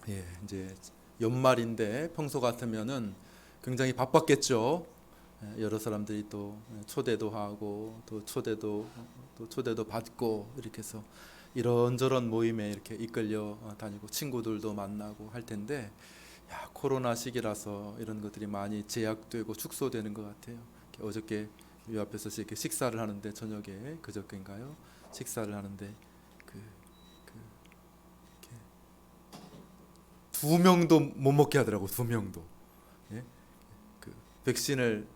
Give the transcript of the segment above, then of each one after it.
예, 이제 연말인데 평소 같으면은 굉장히 바빴겠죠. 여러 사람들이 또 초대도 하고 또 초대도 받고 이렇게 해서 이런저런 모임에 이렇게 이끌려 다니고 친구들도 만나고 할 텐데, 야, 코로나 시기라서 이런 것들이 많이 제약되고 축소되는 것 같아요. 어저께 이 앞에서 이렇게 식사를 하는데, 저녁에 그저께인가요? 식사를 하는데 그, 그 이렇게 두 명도 못 먹게 하더라고. 두 명도. 예? 그 백신을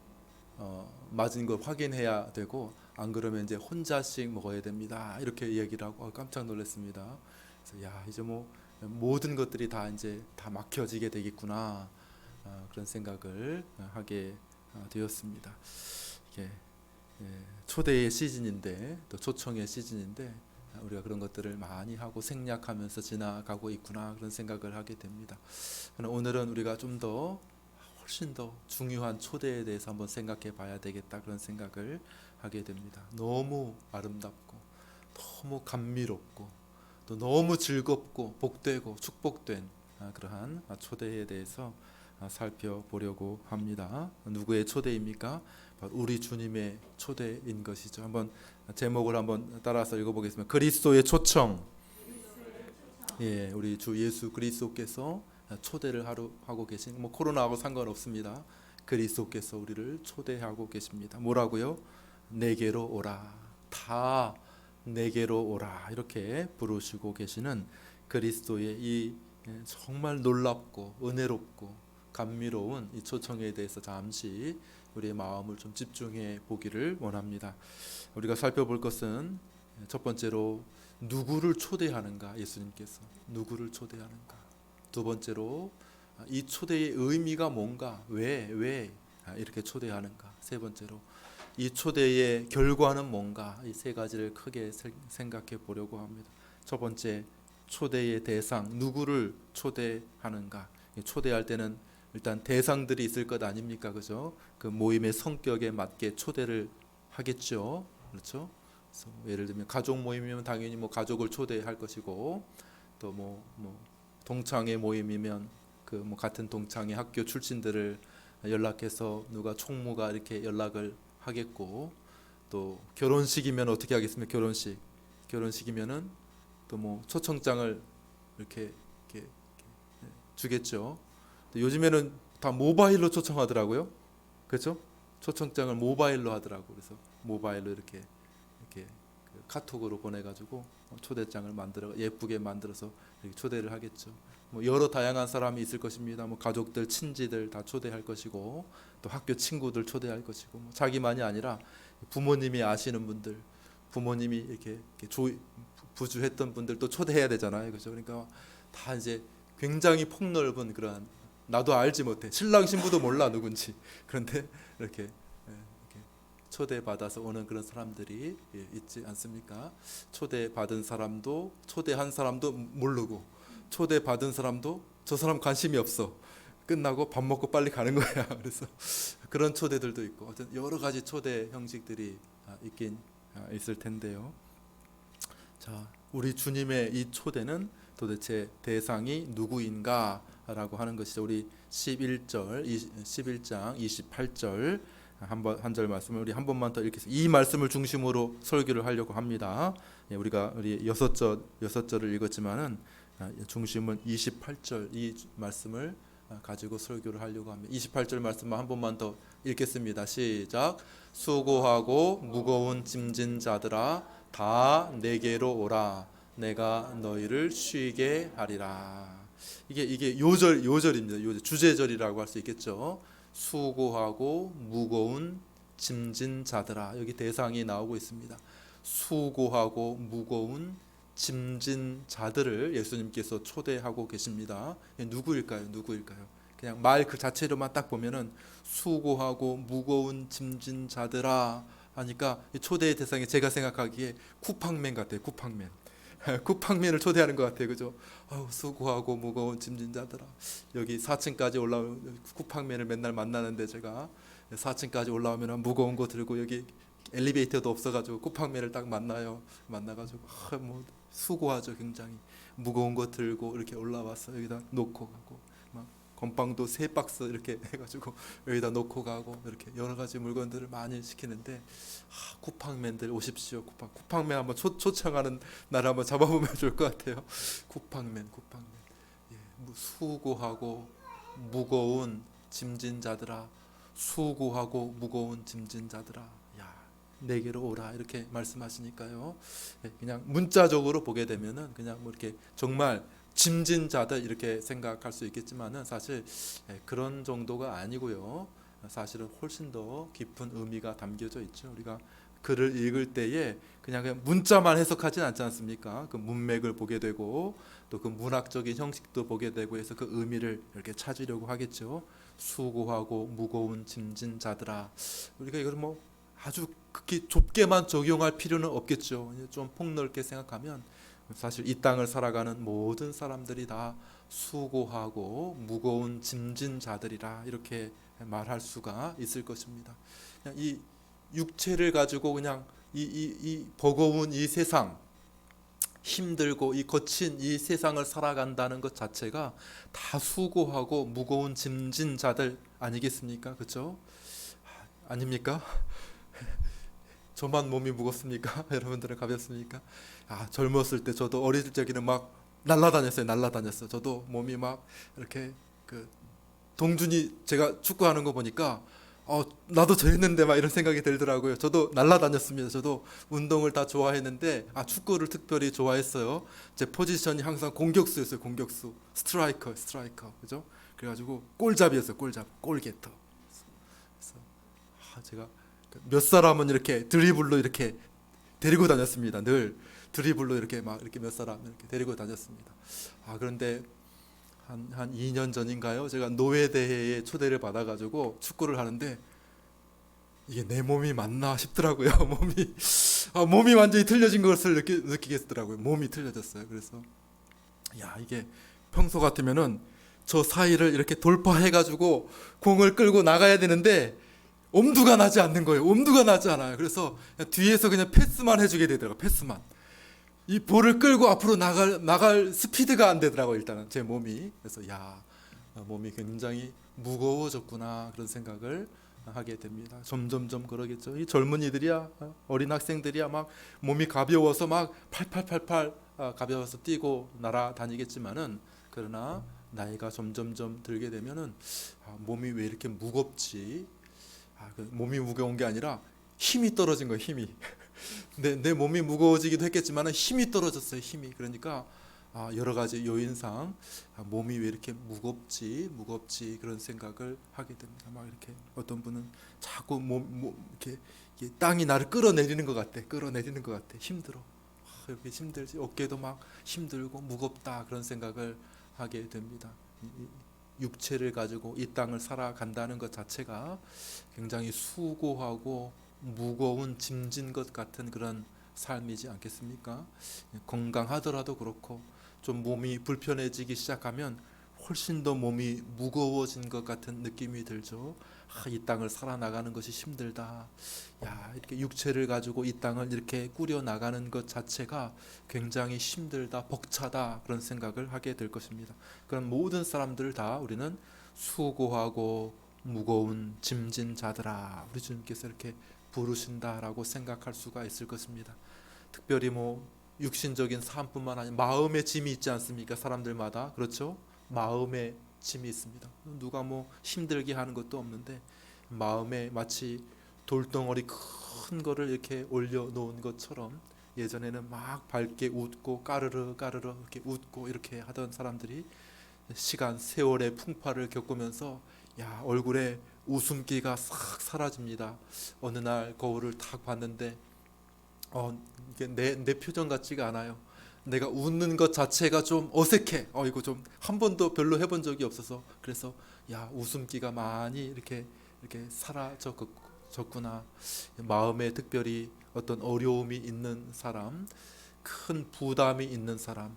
맞은 걸 확인해야 되고, 안 그러면 이제 혼자씩 먹어야 됩니다. 이렇게 얘기를 하고 깜짝 놀랐습니다. 그래서 야, 이제 뭐 모든 것들이 다 이제 다 막혀지게 되겠구나, 그런 생각을 하게 되었습니다. 이게 초대의 시즌인데, 또 초청의 시즌인데, 우리가 그런 것들을 많이 하고 생략하면서 지나가고 있구나, 그런 생각을 하게 됩니다. 오늘은 우리가 좀 더 훨씬 더 중요한 초대에 대해서 한번 생각해 봐야 되겠다, 그런 생각을 하게 됩니다. 너무 아름답고 너무 감미롭고 또 너무 즐겁고 복되고 축복된 그러한 초대에 대해서 살펴보려고 합니다. 누구의 초대입니까? 바로 우리 주님의 초대인 것이죠. 한번 제목을 한번 따라서 읽어보겠습니다. 그리스도의 초청. 예, 우리 주 예수 그리스도께서 초대를 하고 계신, 뭐 코로나하고 상관없습니다. 그리스도께서 우리를 초대하고 계십니다. 뭐라고요? 내게로 오라. 다 내게로 오라. 이렇게 부르시고 계시는 그리스도의 이 정말 놀랍고 은혜롭고 감미로운 이 초청에 대해서 잠시 우리의 마음을 좀 집중해 보기를 원합니다. 우리가 살펴볼 것은 첫 번째로 누구를 초대하는가, 예수님께서 누구를 초대하는가. 두 번째로 이 초대의 의미가 뭔가, 왜 이렇게 초대하는가. 세 번째로 이 초대의 결과는 뭔가. 이 세 가지를 크게 생각해 보려고 합니다. 첫 번째, 초대의 대상, 누구를 초대하는가. 초대할 때는 일단 대상들이 있을 것 아닙니까, 그죠? 그 모임의 성격에 맞게 초대를 하겠죠, 그렇죠? 그래서 예를 들면 가족 모임이면 당연히 뭐 가족을 초대할 것이고, 또 뭐 동창회 모임이면 그 뭐 같은 동창회 학교 출신들을 연락해서 누가 총무가 이렇게 연락을 하겠고, 또 결혼식이면 어떻게 하겠습니까? 결혼식이면은 또 뭐 초청장을 이렇게 주겠죠. 요즘에는 다 모바일로 초청하더라고요. 그렇죠? 초청장을 모바일로 하더라고. 그래서 모바일로 이렇게 그 카톡으로 보내가지고 초대장을 만들어 예쁘게 만들어서 이렇게 초대를 하겠죠. 뭐 여러 다양한 사람이 있을 것입니다. 뭐 가족들, 친지들 다 초대할 것이고, 또 학교 친구들 초대할 것이고, 뭐 자기만이 아니라 부모님이 아시는 분들, 부모님이 이렇게 부주했던 분들도 초대해야 되잖아요, 그렇죠? 그러니까 다 이제 굉장히 폭넓은 그러한, 나도 알지 못해, 신랑 신부도 몰라 누군지, 그런데 이렇게 초대받아서 오는 그런 사람들이 있지 않습니까? 초대받은 사람도 초대한 사람도 모르고, 초대받은 사람도 저 사람 관심이 없어. 끝나고 밥 먹고 빨리 가는 거야. 그래서 그런 초대들도 있고, 여러 가지 초대 형식들이 있긴 있을 텐데요. 자, 우리 주님의 이 초대는 도대체 대상이 누구인가라고 하는 것이죠. 우리 11장 28절 한 절 말씀을 우리 한 번만 더 읽겠습니다. 이 말씀을 중심으로 설교를 하려고 합니다. 우리 여섯 절을 읽었지만은 중심은 28절 이 말씀을 가지고 설교를 하려고 합니다. 28절 말씀만 한 번만 더 읽겠습니다. 시작. 수고하고 무거운 짐진 자들아 다 내게로 오라. 내가 너희를 쉬게 하리라. 이게 요절입니다. 요절, 주제절이라고 할 수 있겠죠. 수고하고 무거운 짐진 자들아, 여기 대상이 나오고 있습니다. 수고하고 무거운 짐진 자들을 예수님께서 초대하고 계십니다. 누구일까요? 그냥 말 그 자체로만 딱 보면은 수고하고 무거운 짐진 자들아 하니까 이 초대의 대상이 제가 생각하기에 쿠팡맨 같아요. 쿠팡맨을 초대하는 것 같아요, 그죠? 수고하고 무거운 짐진 자들아, 여기 4층까지 올라오면 쿠팡맨을 맨날 만나는데, 제가 4층까지 올라오면 무거운 거 들고, 여기 엘리베이터도 없어가지고 쿠팡맨을 딱 만나가지고 뭐 수고하죠. 굉장히 무거운 거 들고 이렇게 올라와서 여기다 놓고 가고, 막 건빵도 3박스 이렇게 해가지고 여기다 놓고 가고, 이렇게 여러 가지 물건들을 많이 시키는데, 쿠팡맨들 오십시오. 쿠팡맨 한번 초청하는 날 한번 잡아보면 좋을 것 같아요. 쿠팡맨. 예, 수고하고 무거운 짐진 자들아, 수고하고 무거운 짐진 자들아, 야, 내게로 오라, 이렇게 말씀하시니까요. 예, 그냥 문자적으로 보게 되면은 그냥 뭐 이렇게 정말 짐진 자들 이렇게 생각할 수 있겠지만은, 사실 그런 정도가 아니고요. 사실은 훨씬 더 깊은 의미가 담겨져 있죠. 우리가 글을 읽을 때에 그냥 문자만 해석하진 않지 않습니까? 그 문맥을 보게 되고 또 그 문학적인 형식도 보게 되고 해서 그 의미를 이렇게 찾으려고 하겠죠. 수고하고 무거운 짐진 자들아, 우리가 이걸 뭐 아주 극히 좁게만 적용할 필요는 없겠죠. 좀 폭넓게 생각하면 사실 이 땅을 살아가는 모든 사람들이 다 수고하고 무거운 짐진 자들이라, 이렇게 말할 수가 있을 것입니다. 그냥 이 육체를 가지고 그냥 이 버거운 이 세상, 힘들고 이 거친 이 세상을 살아간다는 것 자체가 다 수고하고 무거운 짐진 자들 아니겠습니까? 그렇죠? 아닙니까? 저만 몸이 무겁습니까? 여러분들은 가볍습니까? 젊었을 때, 저도 어릴 적에는 막 날라다녔어요. 저도 몸이 막 이렇게 그 동준이, 제가 축구하는 거 보니까 나도 저랬는데 막 이런 생각이 들더라고요. 저도 날라다녔습니다. 저도 운동을 다 좋아했는데 축구를 특별히 좋아했어요. 제 포지션이 항상 공격수였어요. 공격수, 스트라이커, 그죠? 그래가지고 골잡이였어요. 골게터. 그래서 제가 몇 사람은 이렇게 드리블로 이렇게 데리고 다녔습니다. 늘 드리블로 이렇게 막 이렇게 몇 사람 이렇게 데리고 다녔습니다. 그런데 한 2년 전인가요? 제가 노회대회에 초대를 받아가지고 축구를 하는데, 이게 내 몸이 맞나 싶더라고요. 몸이 완전히 틀려진 것을 느끼겠더라고요. 몸이 틀려졌어요. 그래서 이게 평소 같으면은 저 사이를 이렇게 돌파해가지고 공을 끌고 나가야 되는데 엄두가 나지 않는 거예요. 엄두가 나지 않아요. 그래서 뒤에서 그냥 패스만 해주게 되더라고요. 패스만. 이 볼을 끌고 앞으로 나갈 스피드가 안 되더라고요. 일단은 제 몸이. 그래서 몸이 굉장히 무거워졌구나, 그런 생각을 하게 됩니다. 점점점 그러겠죠. 이 젊은이들이야, 어린 학생들이야 막 몸이 가벼워서 막 팔팔 가벼워서 뛰고 날아다니겠지만은, 그러나 나이가 점점점 들게 되면은 몸이 왜 이렇게 무겁지? 몸이 무거운 게 아니라 힘이 떨어진 거예요. 힘이. 내 몸이 무거워지기도 했겠지만 힘이 떨어졌어요. 힘이. 그러니까 여러 가지 요인상 몸이 왜 이렇게 무겁지 그런 생각을 하게 됩니다. 막 이렇게 어떤 분은 자꾸 이렇게 땅이 나를 끌어내리는 것 같아. 힘들어. 이렇게 힘들지. 어깨도 막 힘들고 무겁다, 그런 생각을 하게 됩니다. 육체를 가지고 이 땅을 살아간다는 것 자체가 굉장히 수고하고 무거운 짐진 것 같은 그런 삶이지 않겠습니까? 건강하더라도 그렇고 좀 몸이 불편해지기 시작하면 훨씬 더 몸이 무거워진 것 같은 느낌이 들죠. 이 땅을 살아나가는 것이 힘들다. 이렇게 육체를 가지고 이 땅을 이렇게 꾸려 나가는 것 자체가 굉장히 힘들다, 벅차다, 그런 생각을 하게 될 것입니다. 그런 모든 사람들을 다 우리는 수고하고 무거운 짐진 자들아, 우리 주님께서 이렇게 부르신다라고 생각할 수가 있을 것입니다. 특별히 육신적인 삶뿐만 아니라 마음의 짐이 있지 않습니까? 사람들마다. 그렇죠? 마음의 짐이 있습니다. 누가 힘들게 하는 것도 없는데 마음에 마치 돌덩어리 큰 거를 이렇게 올려놓은 것처럼, 예전에는 막 밝게 웃고 까르르 이렇게 웃고 이렇게 하던 사람들이 시간, 세월의 풍파를 겪으면서 얼굴에 웃음기가 싹 사라집니다. 어느 날 거울을 탁 봤는데 이게 내 표정 같지가 않아요. 내가 웃는 것 자체가 좀 어색해. 이거 좀 한 번도 별로 해본 적이 없어서. 그래서 웃음기가 많이 이렇게 사라졌구나. 마음에 특별히 어떤 어려움이 있는 사람, 큰 부담이 있는 사람,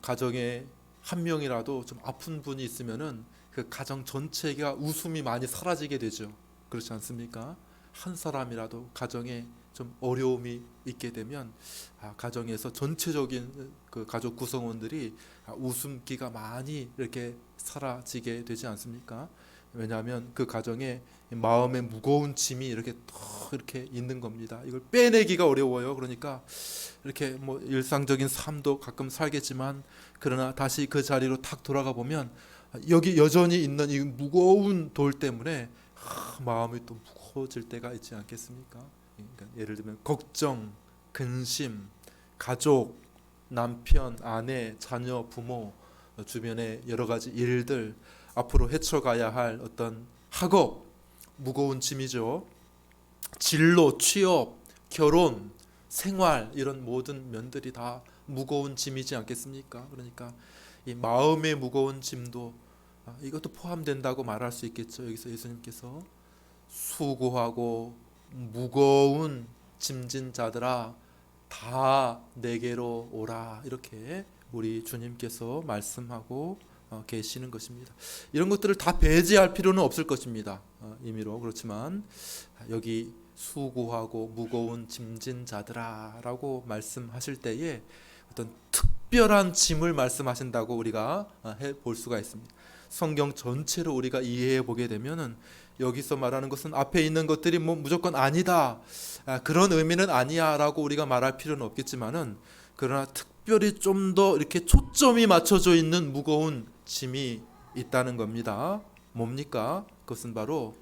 가정에 한 명이라도 좀 아픈 분이 있으면은 그 가정 전체가 웃음이 많이 사라지게 되죠. 그렇지 않습니까? 한 사람이라도 가정에 좀 어려움이 있게 되면 가정에서 전체적인 그 가족 구성원들이 웃음기가 많이 이렇게 사라지게 되지 않습니까? 왜냐하면 그 가정에 마음의 무거운 짐이 이렇게 또 이렇게 있는 겁니다. 이걸 빼내기가 어려워요. 그러니까 이렇게 뭐 일상적인 삶도 가끔 살겠지만, 그러나 다시 그 자리로 탁 돌아가 보면 여기 여전히 있는 이 무거운 돌 때문에 마음이 또 무거워질 때가 있지 않겠습니까? 그러니까 예를 들면 걱정, 근심, 가족, 남편, 아내, 자녀, 부모, 주변의 여러 가지 일들, 앞으로 헤쳐가야 할 어떤 학업, 무거운 짐이죠. 진로, 취업, 결혼, 생활, 이런 모든 면들이 다 무거운 짐이지 않겠습니까? 그러니까 이 마음의 무거운 짐도 이것도 포함된다고 말할 수 있겠죠. 여기서 예수님께서 수고하고 무거운 짐진 자들아 다 내게로 오라, 이렇게 우리 주님께서 말씀하고 계시는 것입니다. 이런 것들을 다 배제할 필요는 없을 것입니다. 임의로. 그렇지만 여기 수고하고 무거운 짐진 자들아 라고 말씀하실 때에 어떤 특별한 짐을 말씀하신다고 우리가 볼 수가 있습니다. 성경 전체로 우리가 이해해 보게 되면은 여기서 말하는 것은 앞에 있는 것들이 뭐 무조건 아니다, 그런 의미는 아니야 라고 우리가 말할 필요는 없겠지만은, 그러나 특별히 좀 더 이렇게 초점이 맞춰져 있는 무거운 짐이 있다는 겁니다. 뭡니까? 그것은 바로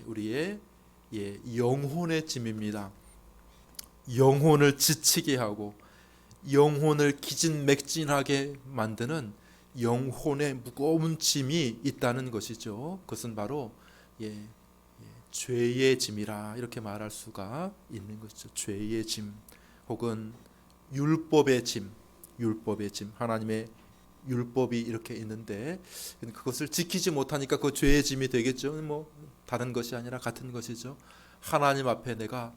우리의 영혼의 짐입니다. 영혼을 지치게 하고 영혼을 기진맥진하게 만드는 영혼의 무거운 짐이 있다는 것이죠. 그것은 바로 죄의 짐이라 이렇게 말할 수가 있는 것이죠. 죄의 짐, 혹은 율법의 짐, 하나님의 율법이 이렇게 있는데 그것을 지키지 못하니까 그 죄의 짐이 되겠죠. 뭐 다른 것이 아니라 같은 것이죠. 하나님 앞에 내가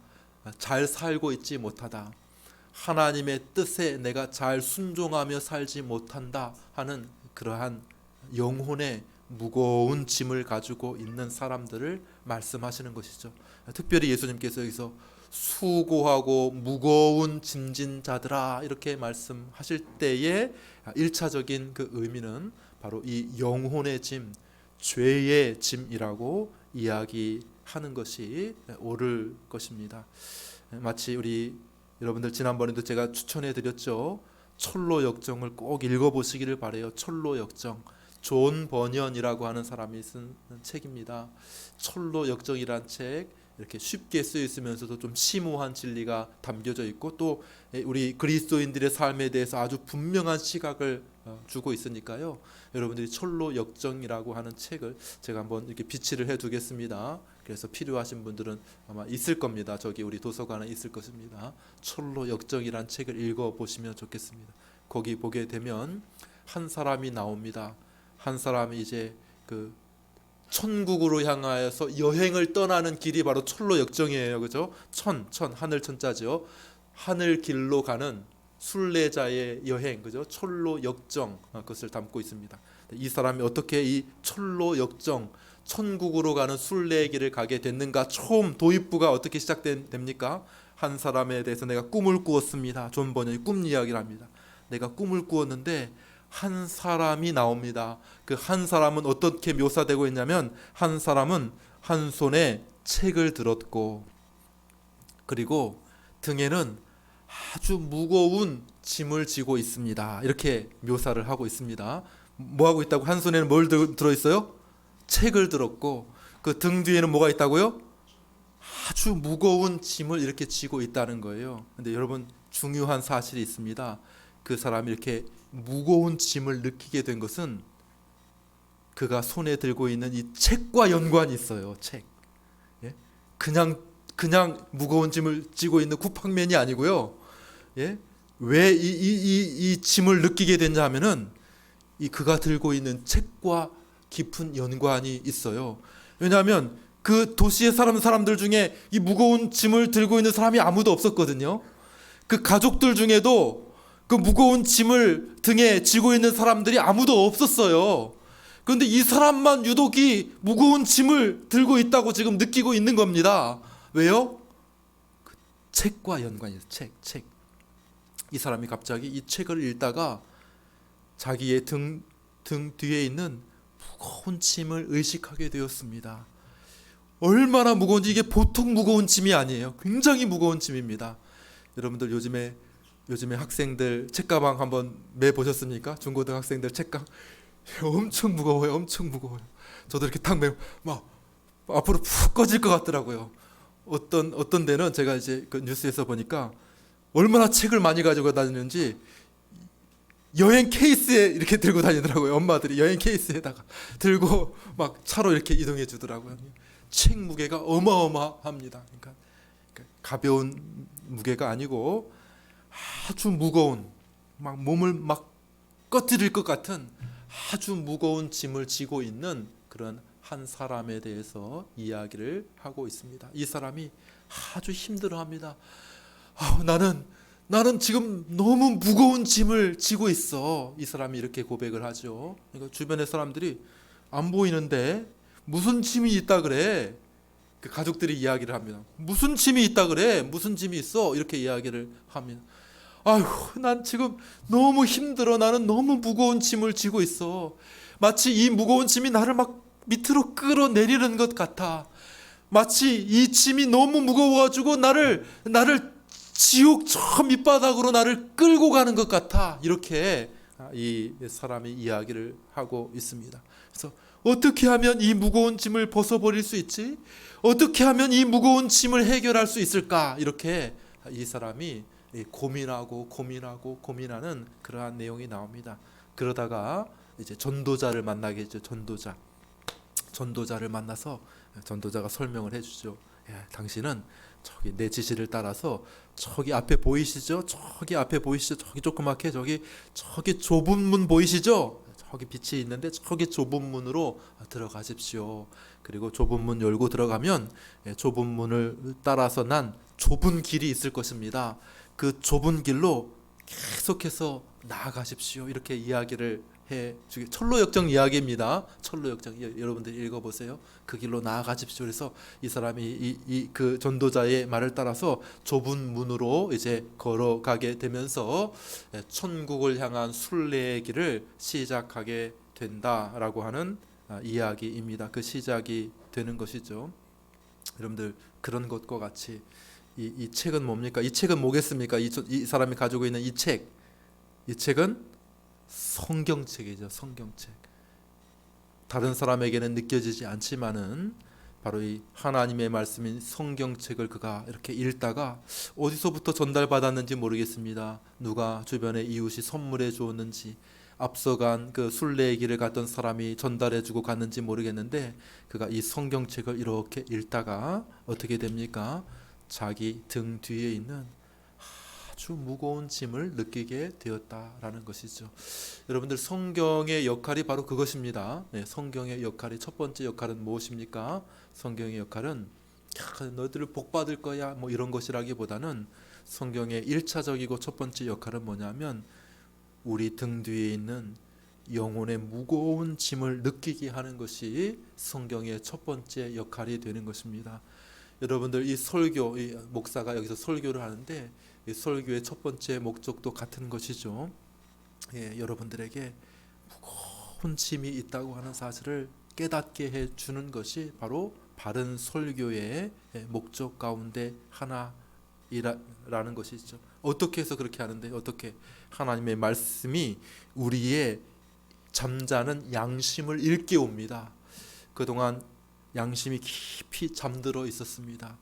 잘 살고 있지 못하다, 하나님의 뜻에 내가 잘 순종하며 살지 못한다 하는 그러한 영혼의 무거운 짐을 가지고 있는 사람들을 말씀하시는 것이죠. 특별히 예수님께서 여기서 수고하고 무거운 짐진 자들아 이렇게 말씀하실 때의 1차적인 그 의미는 바로 이 영혼의 짐, 죄의 짐이라고 이야기하는 것이 옳을 것입니다. 마치 우리 여러분들 지난번에도 제가 추천해 드렸죠. 철로 역정을 꼭 읽어보시기를 바래요. 철로 역정, 존 버년이라고 하는 사람이 쓴 책입니다. 철로 역정이란 책, 이렇게 쉽게 쓰여 있으면서도 좀 심오한 진리가 담겨져 있고, 또 우리 그리스도인들의 삶에 대해서 아주 분명한 시각을 주고 있으니까요. 여러분들이 철로 역정이라고 하는 책을 제가 한번 이렇게 비치를 해두겠습니다. 그래서 필요하신 분들은 아마 있을 겁니다. 저기 우리 도서관에 있을 것입니다. 철로 역정이란 책을 읽어보시면 좋겠습니다. 거기 보게 되면 한 사람이 나옵니다. 한 사람이 이제 그 천국으로 향하여서 여행을 떠나는 길이 바로 철로 역정이에요. 그죠? 하늘 천자죠. 하늘 길로 가는 순례자의 여행, 그죠? 철로 역정, 그것을 담고 있습니다. 이 사람이 어떻게 이 철로 역정, 천국으로 가는 순례의 길을 가게 됐는가? 처음 도입부가 어떻게 시작됩니까? 한 사람에 대해서 내가 꿈을 꾸었습니다. 존 버년이 꿈 이야기를 합니다. 내가 꿈을 꾸었는데 한 사람이 나옵니다. 그 한 사람은 어떻게 묘사되고 있냐면, 한 사람은 한 손에 책을 들었고, 그리고 등에는 아주 무거운 짐을 지고 있습니다. 이렇게 묘사를 하고 있습니다. 뭐 하고 있다고? 한 손에는 뭘 들어있어요? 책을 들었고, 그 등 뒤에는 뭐가 있다고요? 아주 무거운 짐을 이렇게 지고 있다는 거예요. 근데 여러분, 중요한 사실이 있습니다. 그 사람이 이렇게 무거운 짐을 느끼게 된 것은 그가 손에 들고 있는 이 책과 연관이 있어요. 책. 그냥 무거운 짐을 지고 있는 쿠팡맨이 아니고요. 왜 이 짐을 느끼게 됐냐 하면은 이 그가 들고 있는 책과 깊은 연관이 있어요. 왜냐하면 그 도시에 사는 사람들 중에 이 무거운 짐을 들고 있는 사람이 아무도 없었거든요. 그 가족들 중에도 그 무거운 짐을 등에 지고 있는 사람들이 아무도 없었어요. 그런데 이 사람만 유독이 무거운 짐을 들고 있다고 지금 느끼고 있는 겁니다. 왜요? 책과 연관이 있어요. 책. 이 사람이 갑자기 이 책을 읽다가 자기의 등 뒤에 있는 무거운 짐을 의식하게 되었습니다. 얼마나 무거운지, 이게 보통 무거운 짐이 아니에요. 굉장히 무거운 짐입니다. 여러분들 요즘에 학생들 책가방 한번 매보셨습니까? 중고등학생들 책가방 엄청 무거워요. 엄청 무거워요. 저도 이렇게 탁 매고 막 앞으로 푹 꺼질 것 같더라고요. 어떤 데는 제가 이제 그 뉴스에서 보니까 얼마나 책을 많이 가지고 다니는지 여행 케이스에 이렇게 들고 다니더라고요. 엄마들이 여행 케이스에다가 들고 막 차로 이렇게 이동해 주더라고요. 책 무게가 어마어마합니다. 그러니까 가벼운 무게가 아니고 아주 무거운, 막 몸을 막 꺼뜨릴 것 같은 아주 무거운 짐을 지고 있는 그런 한 사람에 대해서 이야기를 하고 있습니다. 이 사람이 아주 힘들어합니다. 나는 지금 너무 무거운 짐을 지고 있어. 이 사람이 이렇게 고백을 하죠. 그러니까 주변의 사람들이 안 보이는데 무슨 짐이 있다 그래? 그 가족들이 이야기를 합니다. 무슨 짐이 있다 그래? 무슨 짐이 있어? 이렇게 이야기를 합니다. 아휴, 난 지금 너무 힘들어. 나는 너무 무거운 짐을 지고 있어. 마치 이 무거운 짐이 나를 막 밑으로 끌어내리는 것 같아. 마치 이 짐이 너무 무거워가지고 나를 지옥 저 밑바닥으로 나를 끌고 가는 것 같아. 이렇게 이 사람이 이야기를 하고 있습니다. 그래서 어떻게 하면 이 무거운 짐을 벗어버릴 수 있지? 어떻게 하면 이 무거운 짐을 해결할 수 있을까? 이렇게 이 사람이 고민하는 그러한 내용이 나옵니다. 그러다가 이제 전도자를 만나겠죠. 전도자를 만나서 전도자가 설명을 해주죠. 당신은 저기 내 지시를 따라서 저기 앞에 보이시죠? 저기 앞에 보이시죠? 저기 조그맣게 저기 좁은 문 보이시죠? 저기 빛이 있는데 저기 좁은 문으로 들어가십시오. 그리고 좁은 문 열고 들어가면 좁은 문을 따라서 난 좁은 길이 있을 것입니다. 그 좁은 길로 계속해서 나아가십시오. 이렇게 이야기를 해주게. 철로역정 이야기입니다. 철로역정 여러분들 읽어보세요. 그 길로 나아가십시오. 그래서 이 사람이 그 전도자의 말을 따라서 좁은 문으로 이제 걸어가게 되면서 천국을 향한 순례의 길을 시작하게 된다라고 하는 이야기입니다. 그 시작이 되는 것이죠. 여러분들 그런 것과 같이 이 책은 뭡니까? 이 책은 뭐겠습니까? 이 사람이 가지고 있는 이 책은 성경책이죠. 성경책. 다른 사람에게는 느껴지지 않지만은 바로 이 하나님의 말씀인 성경책을 그가 이렇게 읽다가 어디서부터 전달받았는지 모르겠습니다. 누가 주변에 이웃이 선물해 주었는지, 앞서간 그 순례의 길을 갔던 사람이 전달해 주고 갔는지 모르겠는데 그가 이 성경책을 이렇게 읽다가 어떻게 됩니까? 자기 등 뒤에 있는 아주 무거운 짐을 느끼게 되었다라는 것이죠. 여러분들 성경의 역할이 바로 그것입니다. 성경의 역할이 첫 번째 역할은 무엇입니까? 성경의 역할은 너희들 복 받을 거야 뭐 이런 것이라기보다는 성경의 1차적이고 첫 번째 역할은 뭐냐면 우리 등 뒤에 있는 영혼의 무거운 짐을 느끼게 하는 것이 성경의 첫 번째 역할이 되는 것입니다. 여러분들 이 설교, 이 목사가 여기서 설교를 하는데 이 설교의 첫 번째 목적도 같은 것이죠. 여러분들에게 무거운 짐이 있다고 하는 사실을 깨닫게 해주는 것이 바로 바른 설교의 목적 가운데 하나라는 것이죠. 어떻게 해서 그렇게 하는데 어떻게 하나님의 말씀이 우리의 잠자는 양심을 일깨웁니다. 그동안 양심이 깊이 잠들어 있었습니다.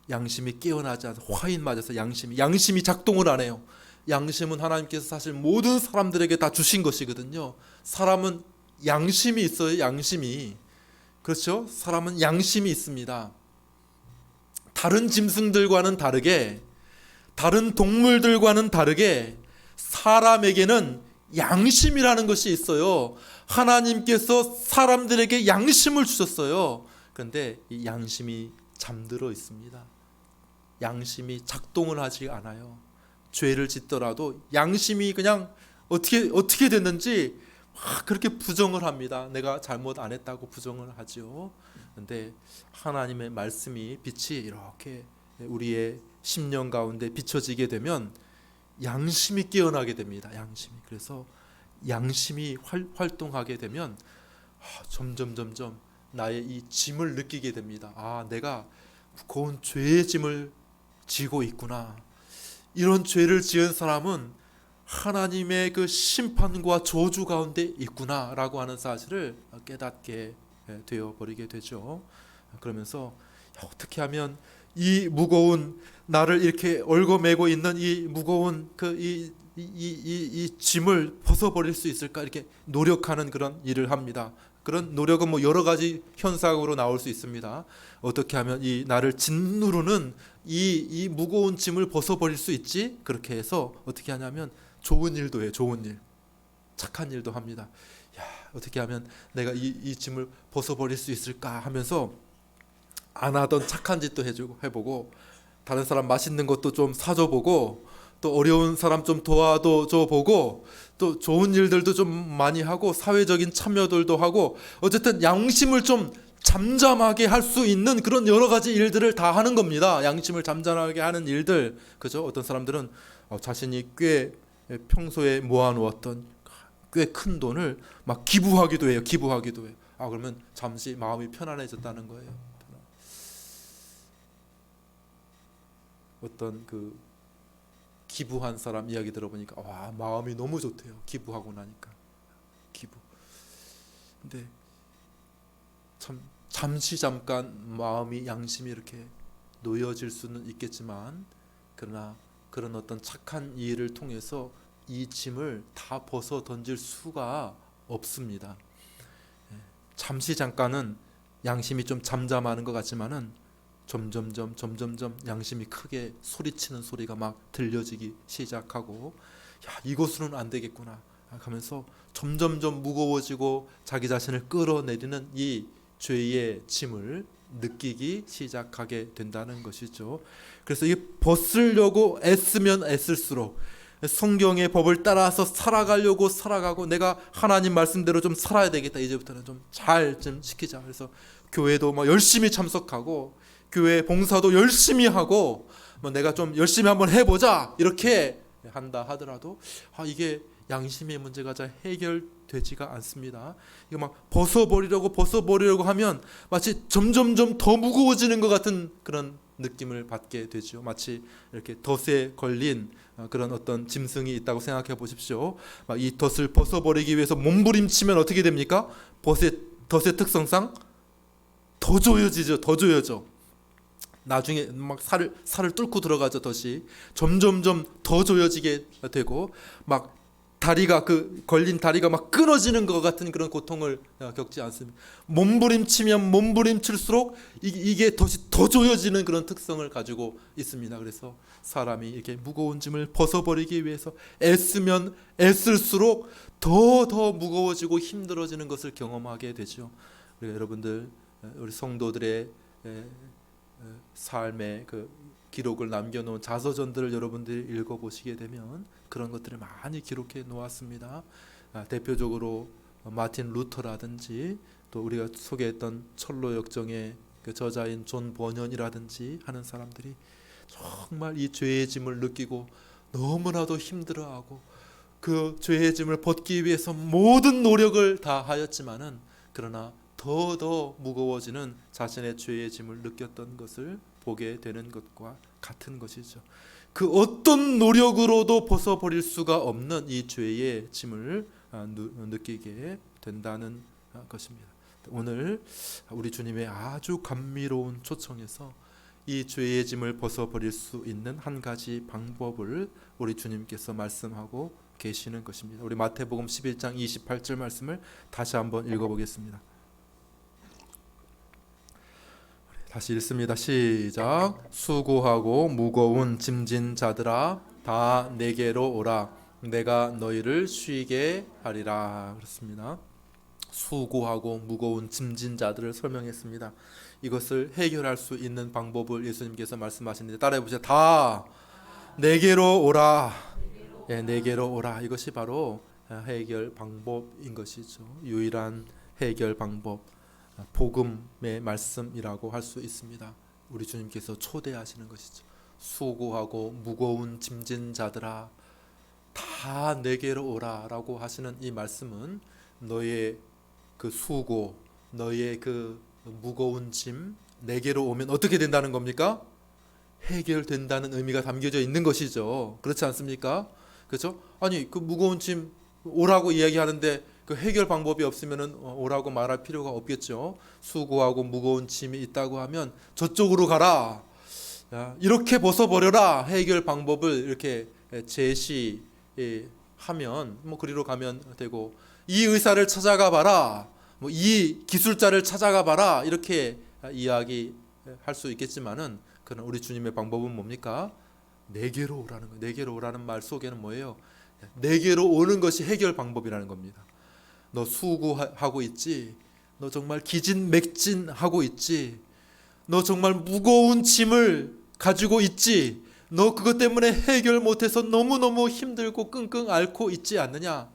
양심이 깨어나지 않아서 화인 맞아서 양심이 작동을 안 해요. 양심은 하나님께서 사실 모든 사람들에게 다 주신 것이거든요. 사람은 양심이 있어요. 양심이. 그렇죠? 사람은 양심이 있습니다. 다른 짐승들과는 다르게, 다른 동물들과는 다르게 사람에게는 양심이라는 것이 있어요. 하나님께서 사람들에게 양심을 주셨어요. 그런데 이 양심이 잠들어 있습니다. 양심이 작동을 하지 않아요. 죄를 짓더라도 양심이 그냥 어떻게 됐는지 그렇게 부정을 합니다. 내가 잘못 안 했다고 부정을 하죠. 그런데 하나님의 말씀이 빛이 이렇게 우리의 심령 가운데 비춰지게 되면 양심이 깨어나게 됩니다. 양심이. 그래서 양심이 활동하게 되면 점점 나의 이 짐을 느끼게 됩니다. 내가 무거운 죄의 짐을 지고 있구나. 이런 죄를 지은 사람은 하나님의 그 심판과 저주 가운데 있구나라고 하는 사실을 깨닫게 되어 버리게 되죠. 그러면서 어떻게 하면 이 무거운, 나를 이렇게 얽어매고 있는 이 무거운 이 짐을 벗어버릴 수 있을까, 이렇게 노력하는 그런 일을 합니다. 그런 노력은 뭐 여러 가지 현상으로 나올 수 있습니다. 어떻게 하면 이 나를 짓누르는 이 무거운 짐을 벗어버릴 수 있지? 그렇게 해서 어떻게 하냐면 좋은 일도 해요. 좋은 일, 착한 일도 합니다. 어떻게 하면 내가 이 짐을 벗어버릴 수 있을까 하면서 안 하던 착한 짓도 해보고, 다른 사람 맛있는 것도 좀 사줘보고, 또 어려운 사람 좀 도와줘보고, 또 좋은 일들도 좀 많이 하고, 사회적인 참여들도 하고, 어쨌든 양심을 좀 잠잠하게 할 수 있는 그런 여러 가지 일들을 다 하는 겁니다. 양심을 잠잠하게 하는 일들, 그죠? 어떤 사람들은 자신이 꽤 평소에 모아놓았던 꽤 큰 돈을 막 기부하기도 해요. 그러면 잠시 마음이 편안해졌다는 거예요. 어떤 그 기부한 사람 이야기 들어보니까 마음이 너무 좋대요. 기부하고 나니까. 근데 참 잠깐 마음이, 양심이 이렇게 놓여질 수는 있겠지만, 그러나 그런 어떤 착한 일을 통해서 이 짐을 다 벗어 던질 수가 없습니다. 잠시 잠깐은 양심이 좀 잠잠하는 것 같지만은 점점점 양심이 크게 소리치는 소리가 막 들려지기 시작하고, 이것으로는 안 되겠구나 하면서 점점점 무거워지고 자기 자신을 끌어내리는 이 죄의 짐을 느끼기 시작하게 된다는 것이죠. 그래서 이 벗으려고 애쓰면 애쓸수록, 성경의 법을 따라서 살아가고, 내가 하나님 말씀대로 좀 살아야 되겠다, 이제부터는 좀 잘 시키자. 그래서 교회도 막 열심히 참석하고, 교회 봉사도 열심히 하고, 내가 좀 열심히 한번 해보자, 이렇게 한다 하더라도 이게 양심의 문제가 잘 해결되지가 않습니다. 이거 막 벗어버리려고 하면 마치 점점점 더 무거워지는 것 같은 그런 느낌을 받게 되죠. 마치 이렇게 덫에 걸린 그런 어떤 짐승이 있다고 생각해 보십시오. 이 덫을 벗어버리기 위해서 몸부림치면 어떻게 됩니까? 덫의 특성상 더 조여져. 나중에 막 살을 뚫고 들어가죠. 덫이 점점점 더 조여지게 되고, 막 다리가, 걸린 다리가 막 끊어지는 것 같은 그런 고통을 겪지 않습니다. 몸부림치면 몸부림칠수록 이게 덫이 더 조여지는 그런 특성을 가지고 있습니다. 그래서 사람이 이렇게 무거운 짐을 벗어버리기 위해서 애쓰면 애쓸수록 더 무거워지고 힘들어지는 것을 경험하게 되죠. 그러니까 여러분들, 우리 성도들의 삶의 그 기록을 남겨놓은 자서전들을 여러분들이 읽어보시게 되면 그런 것들을 많이 기록해 놓았습니다. 대표적으로 마틴 루터라든지, 또 우리가 소개했던 철로 역정의 그 저자인 존 버년이라든지 하는 사람들이 정말 이 죄의 짐을 느끼고 너무나도 힘들어하고, 그 죄의 짐을 벗기 위해서 모든 노력을 다 하였지만은, 그러나 더 무거워지는 자신의 죄의 짐을 느꼈던 것을 보게 되는 것과 같은 것이죠. 그 어떤 노력으로도 벗어버릴 수가 없는 이 죄의 짐을 느끼게 된다는 것입니다. 오늘 우리 주님의 아주 감미로운 초청에서 이 죄의 짐을 벗어버릴 수 있는 한 가지 방법을 우리 주님께서 말씀하고 계시는 것입니다. 우리 마태복음 11장 28절 말씀을 다시 한번 읽어보겠습니다. 다시 읽습니다. 시작. 수고하고 무거운 짐진 자들아, 다 내게로 오라. 내가 너희를 쉬게 하리라. 그렇습니다. 수고하고 무거운 짐진 자들을 설명했습니다. 이것을 해결할 수 있는 방법을 예수님께서 말씀하시는데, 따라해 보세요. 다 내게로 오라. 내게로 오라. 이것이 바로 해결 방법인 것이죠. 유일한 해결 방법, 복음의 말씀이라고 할 수 있습니다. 우리 주님께서 초대하시는 것이죠. 수고하고 무거운 짐진 자들아 다 내게로 오라라고 하시는 이 말씀은 너의 그 수고, 너의 그 무거운 짐 내게로 오면 어떻게 된다는 겁니까? 해결된다는 의미가 담겨져 있는 것이죠. 그렇지 않습니까? 그렇죠? 아니 그 무거운 짐 오라고 이야기하는데 그 해결 방법이 없으면은 오라고 말할 필요가 없겠죠. 수고하고 무거운 짐이 있다고 하면 저쪽으로 가라. 이렇게 벗어버려라. 해결 방법을 이렇게 제시하면 뭐 그리로 가면 되고, 이 의사를 찾아가 봐라. 뭐 이 기술자를 찾아가 봐라. 이렇게 이야기할 수 있겠지만은 그러나 우리 주님의 방법은 뭡니까? 내게로 오라는 거예요. 내게로 오라는 말 속에는 뭐예요? 내게로 오는 것이 해결 방법이라는 겁니다. 너 수고하고 있지? 너 정말 기진맥진하고 있지? 너 정말 무거운 짐을 가지고 있지? 너 그것 때문에 해결 못해서 너무너무 힘들고 끙끙 앓고 있지 않느냐?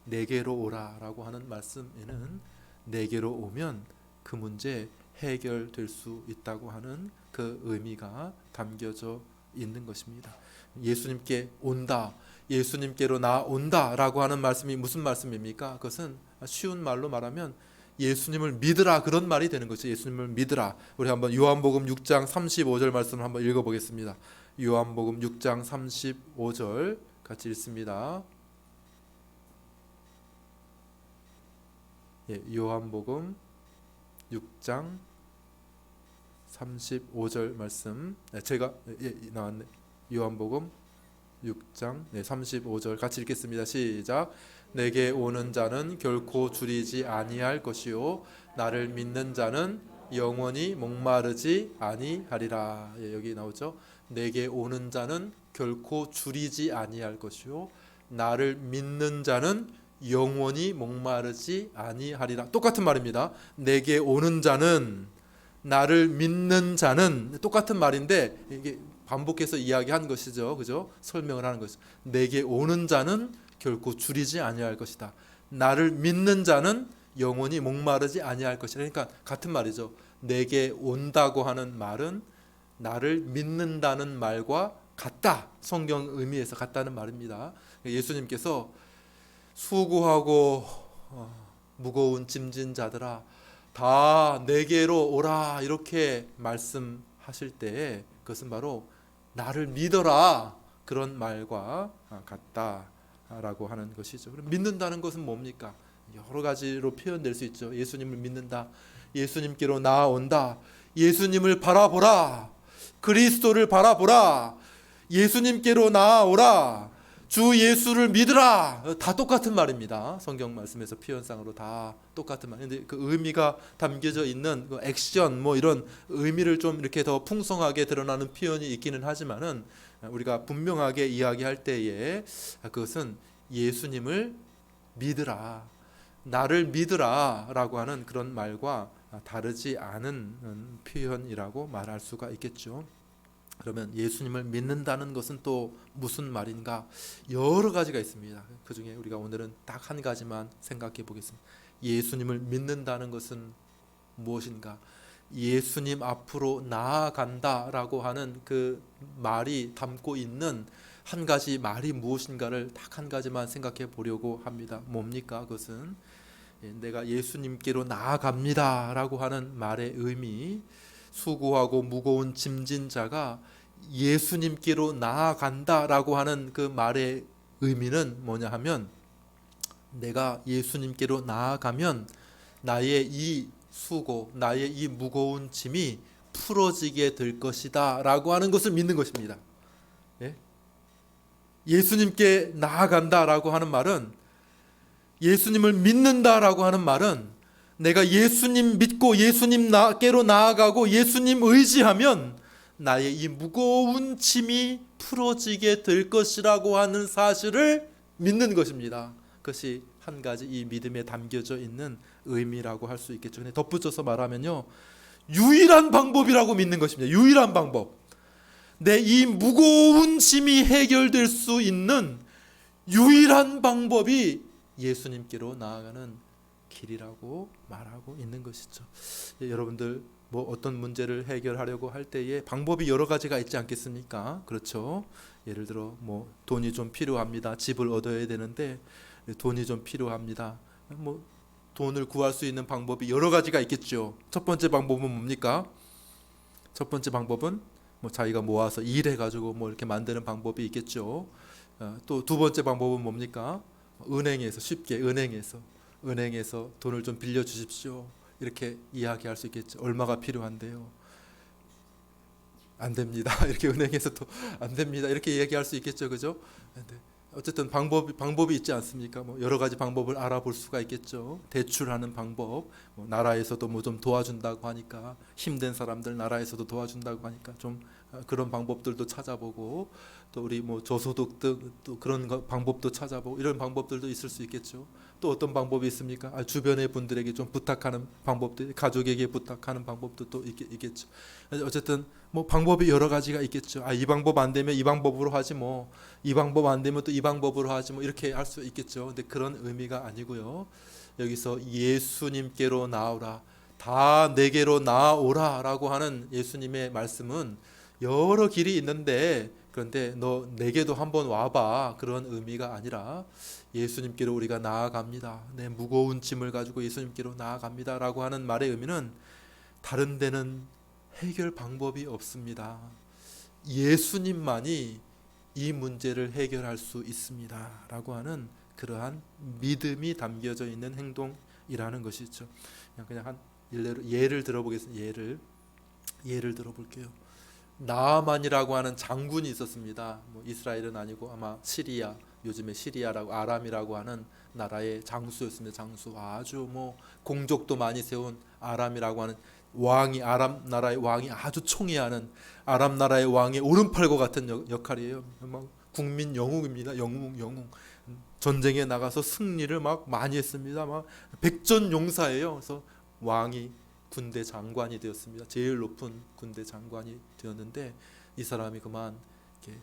내게로 오라라고 하는 말씀에는 내게로 오면 그 문제 해결될 수 있다고 하는 그 의미가 담겨져 있는 것입니다. 예수님께 온다, 예수님께로 나온다 라고 하는 말씀이 무슨 말씀입니까? 그것은 쉬운 말로 말하면 예수님을 믿으라, 그런 말이 되는 거죠. 예수님을 믿으라. 우리 한번 요한복음 6장 35절 말씀을 한번 읽어보겠습니다. 요한복음 6장 35절 같이 읽습니다. 요한복음 6장 35절 말씀. 제가 나왔네. 요한복음 6장 35절 같이 읽겠습니다. 시작. 내게 오는 자는 결코 줄이지 아니할 것이요 나를 믿는 자는 영원히 목마르지 아니하리라. 여기 나오죠. 내게 오는 자는 결코 줄이지 아니할 것이요 나를 믿는 자는 영원히 목마르지 아니하리라. 똑같은 말입니다. 내게 오는 자는, 나를 믿는 자는, 똑같은 말인데 이게 반복해서 이야기한 것이죠. 그죠? 설명을 하는 것이죠. 내게 오는 자는 결코 줄이지 아니할 것이다. 나를 믿는 자는 영원히 목마르지 아니할 것이다. 그러니까 같은 말이죠. 내게 온다고 하는 말은 나를 믿는다는 말과 같다. 성경 의미에서 같다는 말입니다. 예수님께서 수고하고 무거운 짐진 자들아 다 내게로 오라 이렇게 말씀하실 때 그것은 바로 나를 믿어라 그런 말과 같다라고 하는 것이죠. 그럼 믿는다는 것은 뭡니까? 여러 가지로 표현될 수 있죠. 예수님을 믿는다, 예수님께로 나아온다, 예수님을 바라보라, 그리스도를 바라보라, 예수님께로 나아오라, 주 예수를 믿으라. 다 똑같은 말입니다. 성경 말씀에서 표현상으로 다 똑같은 말. 근데 그 의미가 담겨져 있는 그 액션 뭐 이런 의미를 좀 이렇게 더 풍성하게 드러나는 표현이 있기는 하지만은 우리가 분명하게 이야기할 때에 그것은 예수님을 믿으라, 나를 믿으라라고 하는 그런 말과 다르지 않은 표현이라고 말할 수가 있겠죠. 그러면 예수님을 믿는다는 것은 또 무슨 말인가? 여러 가지가 있습니다. 그 중에 우리가 오늘은 딱 한 가지만 생각해 보겠습니다. 예수님을 믿는다는 것은 무엇인가? 예수님 앞으로 나아간다라고 하는 그 말이 담고 있는 한 가지 말이 무엇인가를 딱 한 가지만 생각해 보려고 합니다. 뭡니까? 그것은 내가 예수님께로 나아갑니다라고 하는 말의 의미, 수고하고 무거운 짐진 자가 예수님께로 나아간다라고 하는 그 말의 의미는 뭐냐 하면 내가 예수님께로 나아가면 나의 이 수고, 나의 이 무거운 짐이 풀어지게 될 것이다 라고 하는 것을 믿는 것입니다. 예수님께 나아간다라고 하는 말은, 예수님을 믿는다라고 하는 말은 내가 예수님 믿고 예수님께로 나아가고 예수님 의지하면 나의 이 무거운 짐이 풀어지게 될 것이라고 하는 사실을 믿는 것입니다. 그것이 한 가지 이 믿음에 담겨져 있는 의미라고 할 수 있겠죠. 근데 덧붙여서 말하면요, 유일한 방법이라고 믿는 것입니다. 유일한 방법. 내 이 무거운 짐이 해결될 수 있는 유일한 방법이 예수님께로 나아가는 길이라고 말하고 있는 것이죠. 여러분들 뭐 어떤 문제를 해결하려고 할 때에 방법이 여러 가지가 있지 않겠습니까? 그렇죠. 예를 들어 뭐 돈이 좀 필요합니다. 집을 얻어야 되는데 돈이 좀 필요합니다. 뭐 돈을 구할 수 있는 방법이 여러 가지가 있겠죠. 첫 번째 방법은 뭡니까? 첫 번째 방법은 뭐 자기가 모아서 일해 가지고 뭐 이렇게 만드는 방법이 있겠죠. 또 두 번째 방법은 뭡니까? 은행에서 쉽게 은행에서 돈을 좀 빌려 주십시오. 이렇게 이야기할 수 있겠죠. 얼마가 필요한데요? 안 됩니다. 이렇게 은행에서 또 안 됩니다. 이렇게 얘기할 수 있겠죠, 그죠? 근데 어쨌든 방법이 있지 않습니까? 뭐 여러 가지 방법을 알아볼 수가 있겠죠. 대출하는 방법, 뭐 나라에서도 뭐 좀 도와준다고 하니까 힘든 사람들 나라에서도 도와준다고 하니까 좀 그런 방법들도 찾아보고 또 우리 뭐 저소득 또 그런 방법도 찾아보고 이런 방법들도 있을 수 있겠죠. 또 어떤 방법이 있습니까? 주변의 분들에게 좀 부탁하는 방법도 가족에게 부탁하는 방법도 또 있겠죠. 어쨌든 뭐 방법이 여러 가지가 있겠죠. 이 방법 안 되면 이 방법으로 하지 뭐 이 방법 안 되면 또 이 방법으로 하지 뭐 이렇게 할 수 있겠죠. 근데 그런 의미가 아니고요. 여기서 예수님께로 나오라. 다 내게로 나오라라고 하는 예수님의 말씀은 여러 길이 있는데 그런데 너 내게도 한번 와봐 그런 의미가 아니라 예수님께로 우리가 나아갑니다. 내 무거운 짐을 가지고 예수님께로 나아갑니다라고 하는 말의 의미는 다른 데는 해결 방법이 없습니다. 예수님만이 이 문제를 해결할 수 있습니다라고 하는 그러한 믿음이 담겨져 있는 행동이라는 것이죠. 그냥 한 예를 들어보겠습니다. 예를 들어볼게요. 나아만이라고 하는 장군이 있었습니다. 뭐 이스라엘은 아니고 아마 시리아, 요즘에 시리아라고 아람이라고 하는 나라의 장수였습니다. 장수, 아주 뭐 공적도 많이 세운 아람이라고 하는 왕이, 아람 나라의 왕이 아주 총애하는 아람 나라의 왕의 오른팔과 같은 역할이에요. 막 국민 영웅입니다. 영웅. 전쟁에 나가서 승리를 막 많이 했습니다. 막 백전용사예요. 그래서 왕이 군대 장관이 되었습니다. 제일 높은 군대 장관이 되었는데 이 사람이 그만 이렇게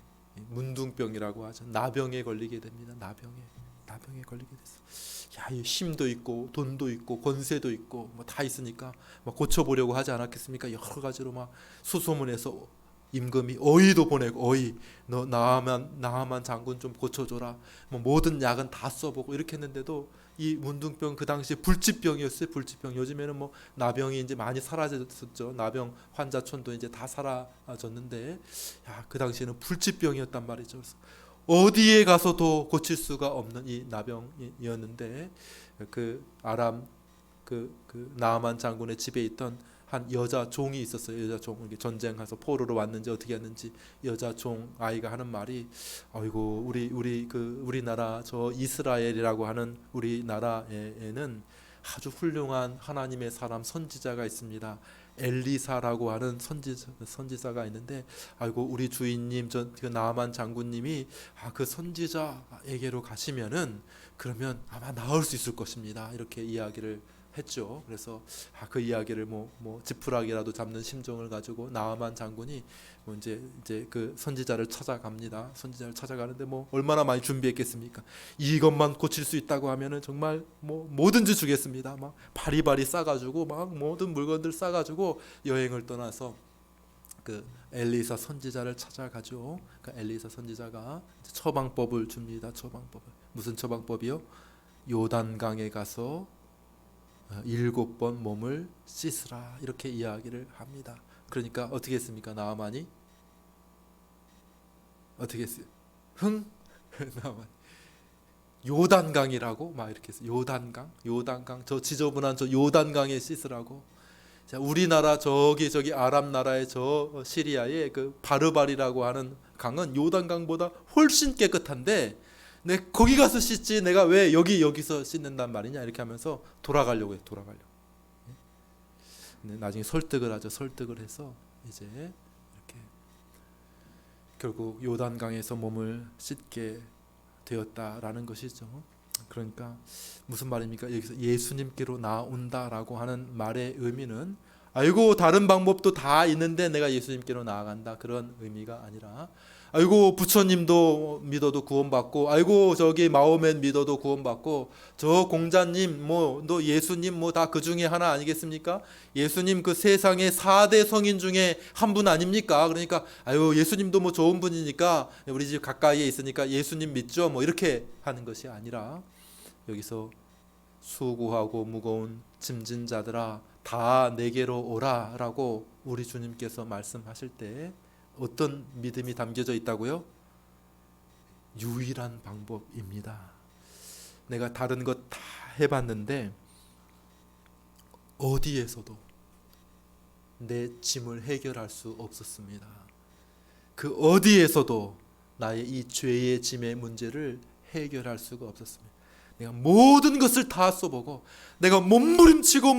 문둥병이라고 하죠. 나병에 걸리게 됩니다. 나병에 걸리게 됐어. 이 힘도 있고 돈도 있고 권세도 있고 뭐 다 있으니까 막 고쳐보려고 하지 않았겠습니까? 여러 가지로 막 수소문해서 임금이 어이도 보내고 너 나아만 장군 좀 고쳐줘라. 뭐 모든 약은 다 써보고 이렇게 했는데도 이 문둥병 그 당시에 불치병이었어요. 불치병. 요즘에는 뭐 나병이 이제 많이 사라졌죠. 나병 환자촌도 이제 다 사라졌는데 그 당시에는 불치병이었단 말이죠. 그래서 어디에 가서도 고칠 수가 없는 이 나병이었는데 그 아람 그 나아만 장군의 집에 있던 한 여자 종이 있었어요. 여자 종, 전쟁 가서 포로로 왔는지 어떻게 했는지 여자 종 아이가 하는 말이 아이고 우리나라 저 이스라엘이라고 하는 우리나라에는 아주 훌륭한 하나님의 사람 선지자가 있습니다. 엘리사라고 하는 선지자가 있는데 아이고 우리 주인님 그 나아만 장군님이 그 선지자에게로 가시면은 그러면 아마 나을 수 있을 것입니다. 이렇게 이야기를 했죠. 그래서 그 이야기를 뭐 지푸라기라도 잡는 심정을 가지고 나아만 장군이 뭐 이제 그 선지자를 찾아갑니다. 선지자를 찾아가는데 뭐 얼마나 많이 준비했겠습니까? 이것만 고칠 수 있다고 하면은 정말 뭐 뭐든지 주겠습니다. 막 바리바리 싸가지고 막 모든 물건들 싸가지고 여행을 떠나서 그 엘리사 선지자를 찾아가죠. 그 엘리사 선지자가 처방법을 줍니다. 처방법을. 무슨 처방법이요? 요단강에 가서 7번 몸을 씻으라 이렇게 이야기를 합니다. 그러니까 어떻게 했습니까? 나아만이 어떻게 했어요? 나아만 요단강이라고 막 이렇게 했어요. 요단강 저 지저분한 저 요단강에 씻으라고. 자, 우리나라 저기 아랍 나라의 저 시리아의 그 바르바리라고 하는 강은 요단강보다 훨씬 깨끗한데 내 거기 가서 씻지 내가 왜 여기서 씻는단 말이냐 이렇게 하면서 돌아가려고 해요. 근데 나중에 설득을 하죠. 설득을 해서 이제 이렇게 결국 요단강에서 몸을 씻게 되었다라는 것이죠. 그러니까 무슨 말입니까? 여기서 예수님께로 나온다라고 하는 말의 의미는 아이고 다른 방법도 다 있는데 내가 예수님께로 나아간다 그런 의미가 아니라 아이고 부처님도 믿어도 구원받고, 아이고 저기 마호멧 믿어도 구원받고, 저 공자님 너 예수님 다 그 중에 하나 아니겠습니까? 예수님 그 세상의 4대 성인 중에 한 분 아닙니까? 그러니까 아유 예수님도 좋은 분이니까 우리 집 가까이에 있으니까 예수님 믿죠, 이렇게 하는 것이 아니라, 여기서 수고하고 무거운 짐진 자들아 다 내게로 오라라고 우리 주님께서 말씀하실 때 어떤 믿음이 담겨져 있다고요? 유일한 방법입니다. 내가 다른 것 다 해봤는데 어디에서도 내 짐을 해결할 수 없었습니다. 그 어디에서도 나의 이 죄의 짐의 문제를 해결할 수가 없었습니다. 내가 모든 것을 다 써보고, 내가 몸부림치고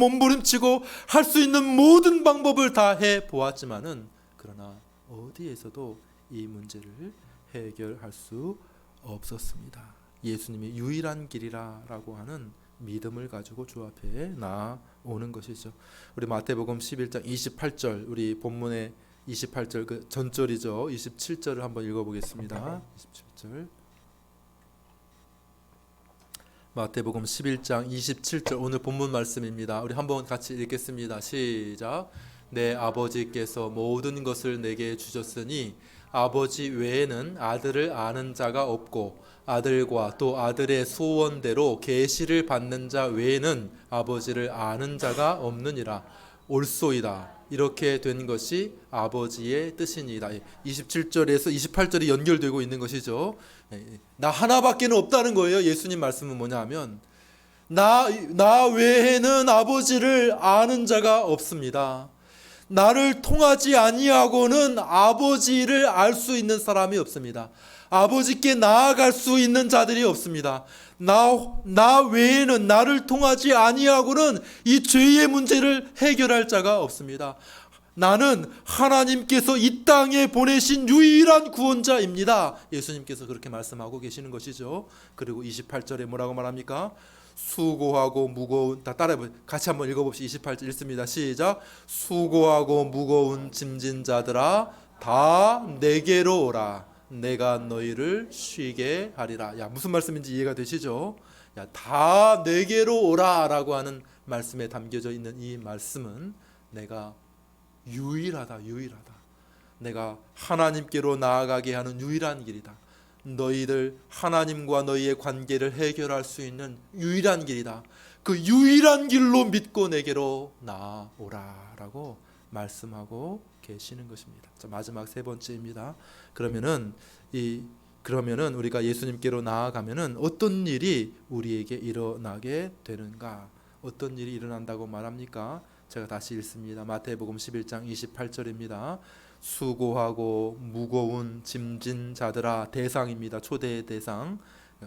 할 수 있는 모든 방법을 다 해보았지만은, 그러나 어디에서도 이 문제를 해결할 수 없었습니다. 예수님이 유일한 길이라고 하는 믿음을 가지고 주 앞에 나오는 것이죠. 우리 마태복음 11장 28절, 우리 본문의 28절 그 전절이죠. 27절을 한번 읽어보겠습니다. 27절. 마태복음 11장 27절 오늘 본문 말씀입니다. 우리 한번 같이 읽겠습니다. 시작. 내 아버지께서 모든 것을 내게 주셨으니 아버지 외에는 아들을 아는 자가 없고 아들과 또 아들의 소원대로 계시를 받는 자 외에는 아버지를 아는 자가 없느니라. 옳소이다. 이렇게 된 것이 아버지의 뜻이니이다. 27절에서 28절이 연결되고 있는 것이죠. 나 하나밖에는 없다는 거예요. 예수님 말씀은 뭐냐 하면 나 외에는 아버지를 아는 자가 없습니다. 나를 통하지 아니하고는 아버지를 알 수 있는 사람이 없습니다. 아버지께 나아갈 수 있는 자들이 없습니다. 나 외에는, 나를 통하지 아니하고는 이 죄의 문제를 해결할 자가 없습니다. 나는 하나님께서 이 땅에 보내신 유일한 구원자입니다. 예수님께서 그렇게 말씀하고 계시는 것이죠. 그리고 28절에 뭐라고 말합니까? 수고하고 무거운, 다 따라해 같이 한번 읽어봅시다. 28절 읽습니다. 시작. 수고하고 무거운 짐진 자들아 다 내게로 오라. 내가 너희를 쉬게 하리라. 야, 무슨 말씀인지 이해가 되시죠? 야, 다 내게로 오라라고 하는 말씀에 담겨져 있는 이 말씀은 내가 유일하다. 내가 하나님께로 나아가게 하는 유일한 길이다. 너희들 하나님과 너희의 관계를 해결할 수 있는 유일한 길이다. 그 유일한 길로 믿고 내게로 나오라라고 말씀하고 계시는 것입니다. 자, 마지막 세 번째입니다. 그러면은 우리가 예수님께로 나아가면은 어떤 일이 우리에게 일어나게 되는가? 어떤 일이 일어난다고 말합니까? 제가 다시 읽습니다. 마태복음 11장 28절입니다. 수고하고 무거운 짐진 자들아, 대상입니다. 초대의 대상.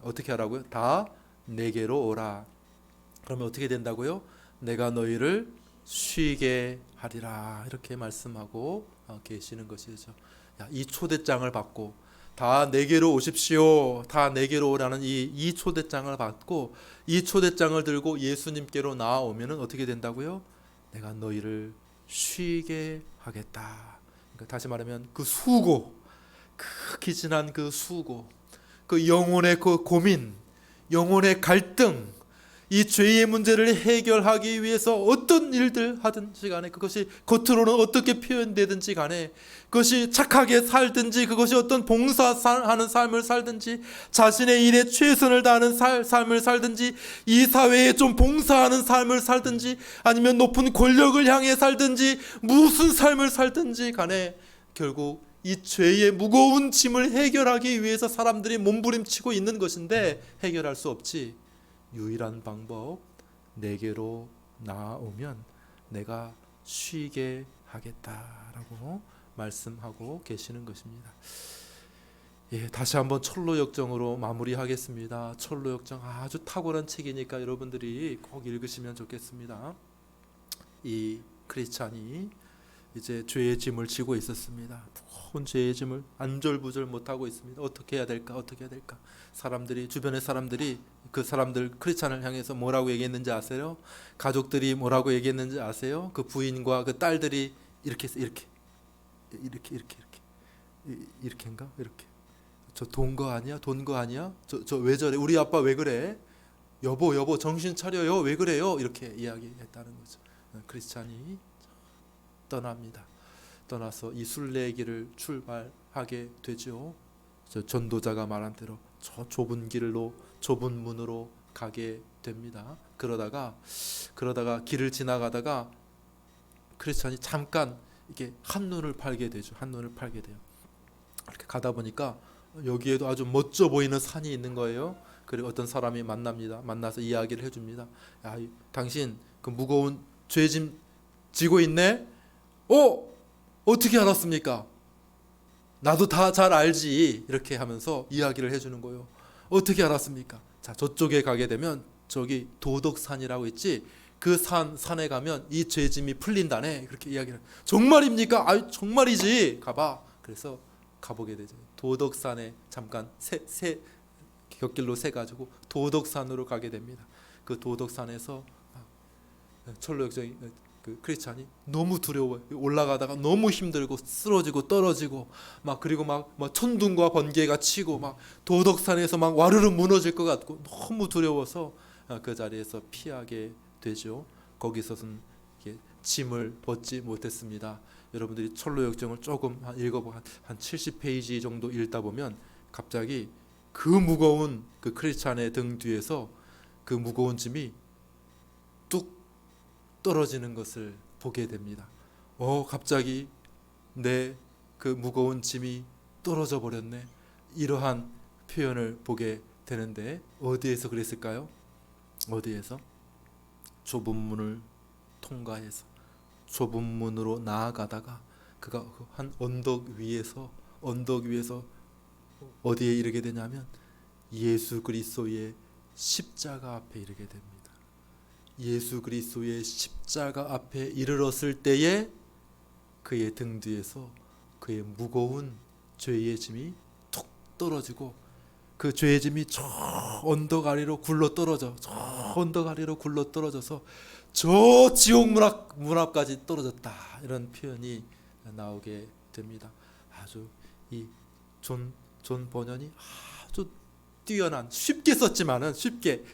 어떻게 하라고요? 다 내게로 오라. 그러면 어떻게 된다고요? 내가 너희를 쉬게 하리라. 이렇게 말씀하고 계시는 것이죠. 이 초대장을 받고 다 내게로 오십시오. 다 내게로 오라는 이 초대장을 받고 이 초대장을 들고 예수님께로 나아오면 어떻게 된다고요? 내가 너희를 쉬게 하겠다. 그러니까 다시 말하면 그 수고, 극히 지난 그 수고, 그 영혼의 그 고민, 영혼의 갈등, 이 죄의 문제를 해결하기 위해서 어떤 일들 하든지 간에, 그것이 겉으로는 어떻게 표현되든지 간에, 그것이 착하게 살든지, 그것이 어떤 봉사하는 삶을 살든지, 자신의 일에 최선을 다하는 삶을 살든지, 이 사회에 좀 봉사하는 삶을 살든지, 아니면 높은 권력을 향해 살든지, 무슨 삶을 살든지 간에 결국 이 죄의 무거운 짐을 해결하기 위해서 사람들이 몸부림치고 있는 것인데 해결할 수 없지. 유일한 방법, 내게로 나아오면 내가 쉬게 하겠다라고 말씀하고 계시는 것입니다. 다시 한번 철로역정으로 마무리하겠습니다. 철로역정 아주 탁월한 책이니까 여러분들이 꼭 읽으시면 좋겠습니다. 이 크리스찬이 이제 죄의 짐을 지고 있었습니다. 온 죄의 짐을 안절부절 못하고 있습니다. 어떻게 해야 될까? 주변의 사람들이 그 사람들 크리스찬을 향해서 뭐라고 얘기했는지 아세요? 가족들이 뭐라고 얘기했는지 아세요? 그 부인과 그 딸들이 이렇게 이렇게인가? 이렇게. 저 돈 거 아니야? 돈 거 아니야? 저 왜 저래? 우리 아빠 왜 그래? 여보 정신 차려요. 왜 그래요? 이렇게 이야기했다는 거죠. 크리스찬이 떠납니다. 떠나서 이 순례의 길을 출발하게 되죠. 저 전도자가 말한 대로 저 좁은 길로 좁은 문으로 가게 됩니다. 그러다가 길을 지나가다가 크리스찬이 잠깐 이렇게 한눈을 팔게 되죠. 한눈을 팔게 돼요. 이렇게 가다 보니까 여기에도 아주 멋져 보이는 산이 있는 거예요. 그리고 어떤 사람이 만납니다. 만나서 이야기를 해줍니다. 야, 당신 그 무거운 죄짐 지고 있네? 어떻게 알았습니까? 나도 다 잘 알지. 이렇게 하면서 이야기를 해주는 거예요. 어떻게 알았습니까? 자, 저쪽에 가게 되면 저기 도덕산이라고 있지. 그 산에 가면 이 죄짐이 풀린다네. 그렇게 이야기를. 정말입니까? 아, 정말이지. 가봐. 그래서 가보게 되죠. 도덕산에 잠깐 곁길로 새 가지고 도덕산으로 가게 됩니다. 그 도덕산에서 철로역정이 그 크리스찬이 너무 두려워요. 올라가다가 너무 힘들고 쓰러지고 떨어지고 그리고 막 천둥과 번개가 치고 막 도덕산에서 막 와르르 무너질 것 같고 너무 두려워서 그 자리에서 피하게 되죠. 거기서는 짐을 벗지 못했습니다. 여러분들이 철로역정을 조금 읽어보고 한 70페이지 정도 읽다 보면 갑자기 그 무거운 그 크리스찬의 등 뒤에서 그 무거운 짐이 뚝 떨어지는 것을 보게 됩니다. 갑자기 내 그 무거운 짐이 떨어져 버렸네. 이러한 표현을 보게 되는데 어디에서 그랬을까요? 어디에서? 좁은 문을 통과해서 좁은 문으로 나아가다가 그가 한 언덕 위에서 어디에 이르게 되냐면 예수 그리스도의 십자가 앞에 이르게 됩니다. 예수 그리스도의 십자가 앞에 이르렀을 때에 그의 등 뒤에서 그의 무거운 죄의 짐이 툭 떨어지고 그 죄의 짐이 저 언덕 아래로 굴러 떨어져서 저 지옥 문 앞까지 떨어졌다. 이런 표현이 나오게 됩니다. 아주 이 존 번연이 아주 뛰어난, 쉽게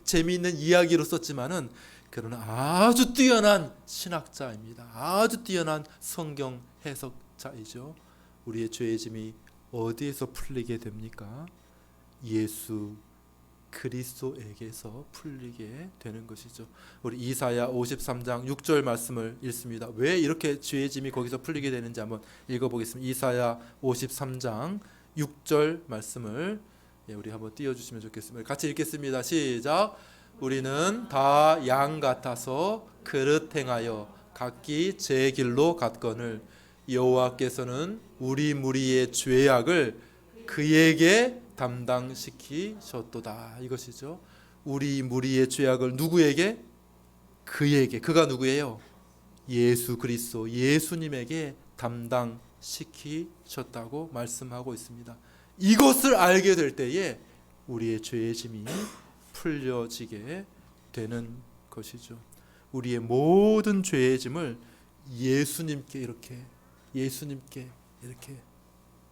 재미있는 이야기로 썼지만은 그러나 아주 뛰어난 신학자입니다. 아주 뛰어난 성경 해석자이죠. 우리의 죄의 짐이 어디에서 풀리게 됩니까? 예수 그리스도에게서 풀리게 되는 것이죠. 우리 이사야 53장 6절 말씀을 읽습니다. 왜 이렇게 죄의 짐이 거기서 풀리게 되는지 한번 읽어보겠습니다. 이사야 53장 6절 말씀을 우리 한번 띄워주시면 좋겠습니다. 같이 읽겠습니다. 시작. 우리는 다 양 같아서 그릇 행하여 각기 제 길로 갔거늘 여호와께서는 우리 무리의 죄악을 그에게 담당시키셨도다. 이것이죠. 우리 무리의 죄악을 누구에게? 그에게. 그가 누구예요? 예수 그리스도, 예수님에게 담당시키셨다고 말씀하고 있습니다. 이것을 알게 될 때에 우리의 죄의 짐이 풀려지게 되는 것이죠. 우리의 모든 죄의 짐을 예수님께 이렇게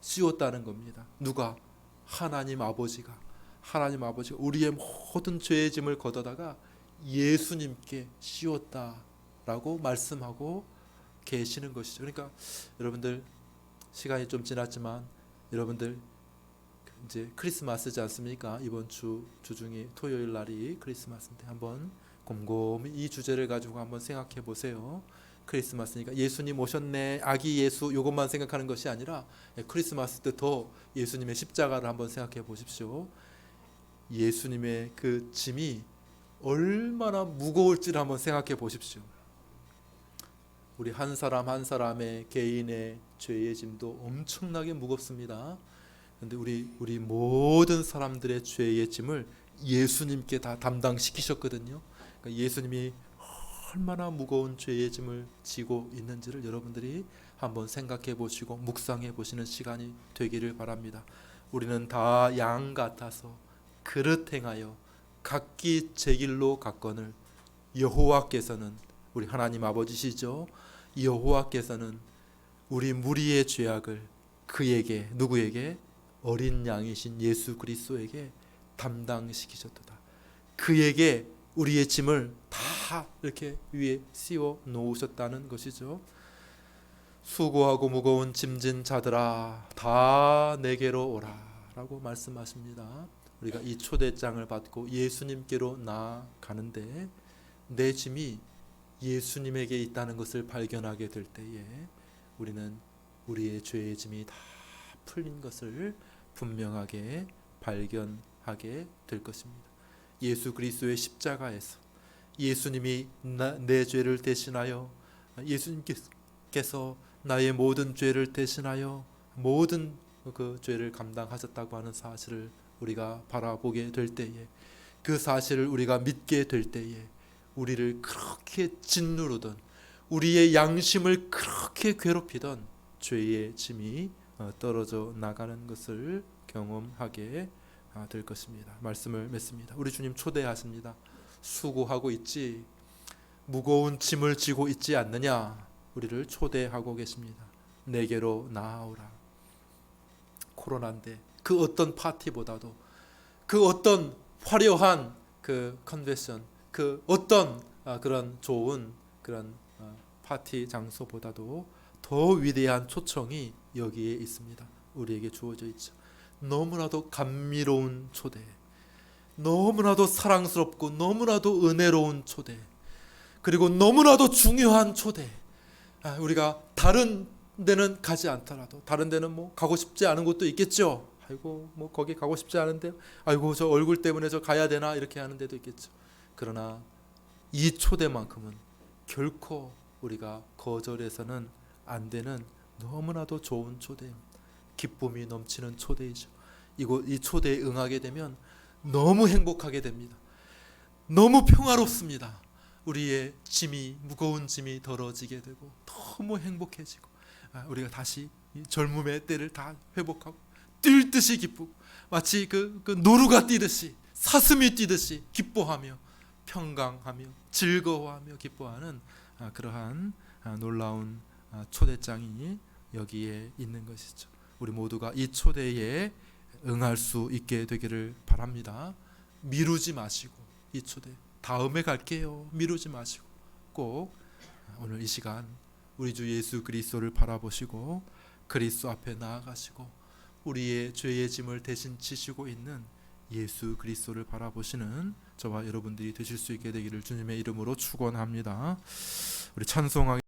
씌웠다는 겁니다. 누가? 하나님 아버지가 우리의 모든 죄의 짐을 걷어다가 예수님께 씌웠다라고 말씀하고 계시는 것이죠. 그러니까 여러분들 시간이 좀 지났지만 여러분들 이제 크리스마스지 않습니까? 이번 주 주중에 토요일 날이 크리스마스인데 한번 곰곰이 이 주제를 가지고 한번 생각해 보세요. 크리스마스니까 예수님 오셨네, 아기 예수, 이것만 생각하는 것이 아니라 크리스마스 때 더 예수님의 십자가를 한번 생각해 보십시오. 예수님의 그 짐이 얼마나 무거울지를 한번 생각해 보십시오. 우리 한 사람 한 사람의 개인의 죄의 짐도 엄청나게 무겁습니다. 그런데 우리 모든 사람들의 죄의 짐을 예수님께 다 담당시키셨거든요. 그러니까 예수님이 얼마나 무거운 죄의 짐을 지고 있는지를 여러분들이 한번 생각해 보시고 묵상해 보시는 시간이 되기를 바랍니다. 우리는 다 양 같아서 그릇 행하여 각기 제 길로 갔거늘 여호와께서는, 우리 하나님 아버지시죠, 여호와께서는 우리 무리의 죄악을 그에게, 누구에게? 어린 양이신 예수 그리스도에게 담당시키셨도다. 그에게 우리의 짐을 다 이렇게 위에 씌워 놓으셨다는 것이죠. 수고하고 무거운 짐진 자들아 다 내게로 오라 라고 말씀하십니다. 우리가 이 초대장을 받고 예수님께로 나아가는데 내 짐이 예수님에게 있다는 것을 발견하게 될 때에 우리는 우리의 죄의 짐이 다 풀린 것을 분명하게 발견하게 될 것입니다. 예수 그리스도의 십자가에서 예수님이 내 죄를 대신하여, 예수님께서 나의 모든 죄를 대신하여 모든 그 죄를 감당하셨다고 하는 사실을 우리가 바라보게 될 때에, 그 사실을 우리가 믿게 될 때에 우리를 그렇게 짓누르던, 우리의 양심을 그렇게 괴롭히던 죄의 짐이 떨어져 나가는 것을 경험하게 될 것입니다. 말씀을 맺습니다. 우리 주님 초대하십니다. 수고하고 있지, 무거운 짐을 지고 있지 않느냐, 우리를 초대하고 계십니다. 내게로 나아오라. 코로나인데 그 어떤 파티보다도, 그 어떤 화려한 그 컨벤션, 그 어떤 그런 좋은 그런 파티 장소보다도 더 위대한 초청이 여기에 있습니다. 우리에게 주어져 있죠. 너무나도 감미로운 초대, 너무나도 사랑스럽고 너무나도 은혜로운 초대, 그리고 너무나도 중요한 초대. 우리가 다른 데는 가지 않더라도, 다른 데는 뭐 가고 싶지 않은 곳도 있겠죠. 아이고 뭐 거기 가고 싶지 않은데, 아이고 저 얼굴 때문에 저 가야 되나, 이렇게 하는 데도 있겠죠. 그러나 이 초대만큼은 결코 우리가 거절해서는 안 되는 너무나도 좋은 초대입니다. 기쁨이 넘치는 초대이죠. 이 초대에 응하게 되면 너무 행복하게 됩니다. 너무 평화롭습니다. 우리의 짐이, 무거운 짐이 덜어지게 되고 너무 행복해지고, 우리가 다시 젊음의 때를 다 회복하고 뛸 듯이 기쁘고, 마치 그 노루가 뛰듯이, 사슴이 뛰듯이 기뻐하며 평강하며 즐거워하며 기뻐하는 그러한 놀라운 초대장이 여기에 있는 것이죠. 우리 모두가 이 초대에 응할 수 있게 되기를 바랍니다. 미루지 마시고, 이 초대 다음에 갈게요, 미루지 마시고 꼭 오늘 이 시간 우리 주 예수 그리스도를 바라보시고 그리스도 앞에 나아가시고 우리의 죄의 짐을 대신 지시고 있는 예수 그리스도를 바라보시는 저와 여러분들이 되실 수 있게 되기를 주님의 이름으로 축원합니다. 우리 찬송하게